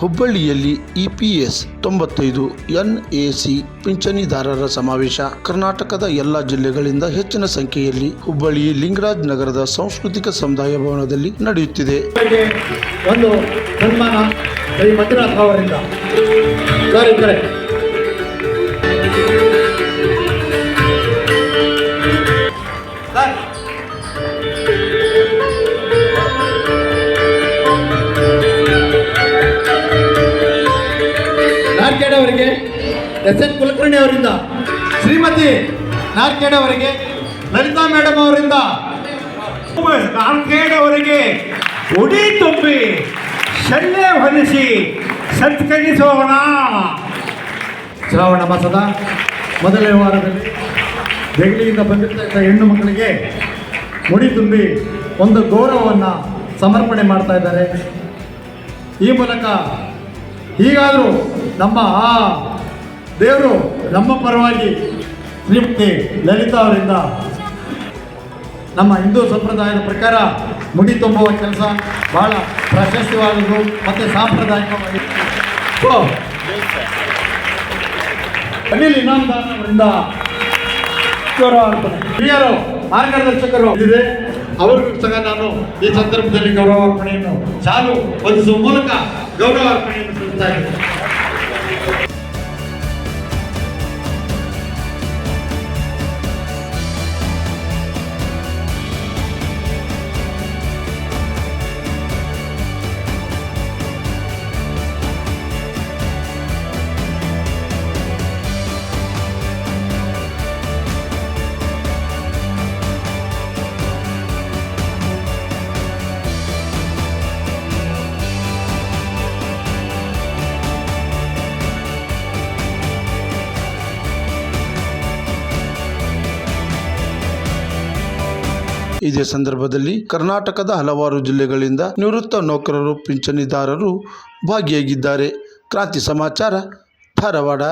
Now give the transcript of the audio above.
ಹುಬ್ಬಳ್ಳಿಯಲ್ಲಿ EPS 95 NAC ಪಿಂಚಣಿದಾರರ ಸಮಾವೇಶ. ಕರ್ನಾಟಕದ ಎಲ್ಲ ಜಿಲ್ಲೆಗಳಿಂದ ಹೆಚ್ಚಿನ ಸಂಖ್ಯೆಯಲ್ಲಿ ಹುಬ್ಬಳ್ಳಿ ಲಿಂಗರಾಜ್ ನಗರದ ಸಾಂಸ್ಕೃತಿಕ ಸಮುದಾಯ ಭವನದಲ್ಲಿ ನಡೆಯುತ್ತಿದೆ. ಒಂದು ಸನ್ಮಾನ ಶ್ರೀ ಮಂಜುನಾಥ್ ಅವರಿಂದ ನಾರ್ಕೇಡ್ ಅವರಿಗೆ, SN ಕುಲಕರ್ಣಿ ಅವರಿಂದ, ಶ್ರೀಮತಿ ನಾರ್ಕೇಡ್ ಅವರಿಗೆ, ಲಲಿತಾ ಮೇಡಮ್ ಅವರಿಂದ, ನಾರ್ಕೇಡ್ ಅವರಿಗೆ ಉಡಿ ತುಂಬಿ ಶಲ್ಯ ಹೊಲಿಸಿ ಸತ್ಕರಿಸೋಣ. ಶ್ರಾವಣ ಮಾಸದ ಮೊದಲನೇ ವಾರದಲ್ಲಿ ದೆಹಲಿಯಿಂದ ಬಂದಿರತಕ್ಕ ಹೆಣ್ಣು ಮಕ್ಕಳಿಗೆ ಮುಡಿ ತುಂಬಿ ಒಂದು ಗೌರವವನ್ನು ಸಮರ್ಪಣೆ ಮಾಡ್ತಾ ಇದ್ದಾರೆ. ಈ ಮೂಲಕ ಹೀಗಾದರೂ ನಮ್ಮ ಆ ದೇವರು ನಮ್ಮ ಪರವಾಗಿ ಶ್ರೀಮತಿ ಲಲಿತಾ ಅವರಿಂದ ನಮ್ಮ ಹಿಂದೂ ಸಂಪ್ರದಾಯದ ಪ್ರಕಾರ ಮುಡಿ ತುಂಬುವ ಕೆಲಸ ಬಹಳ ಪ್ರಶಸ್ತಿವಾದದ್ದು ಮತ್ತು ಸಾಂಪ್ರದಾಯಿಕವಾಗಿ ಅನಿಲ್ ಇನಾಮದಾರ್ ಅವರಿಂದ ಗೌರವಾರ್ಪಣೆ. ಹಿರಿಯರು ಮಾರ್ಗದರ್ಶಕರು ಇದೆ, ಅವರಿಗೂ ಸಹ ನಾನು ಈ ಸಂದರ್ಭದಲ್ಲಿ ಗೌರವಾರ್ಪಣೆಯನ್ನು ಚಾಲು ಹೊಂದಿಸುವ ಮೂಲಕ ಗೌರವಾರ್ಪಣೆಯನ್ನು ಸಲ್ಲಿಸ್ತಾ ಇದ್ದೇನೆ. ಇದೇ ಸಂದರ್ಭದಲ್ಲಿ ಕರ್ನಾಟಕದ ಹಲವಾರು ಜಿಲ್ಲೆಗಳಿಂದ ನಿವೃತ್ತ ನೌಕರರು ಪಿಂಚಣಿದಾರರು ಭಾಗಿಯಾಗಿದ್ದಾರೆ. ಕ್ರಾಂತಿ ಸಮಾಚಾರ, ಧಾರವಾಡ.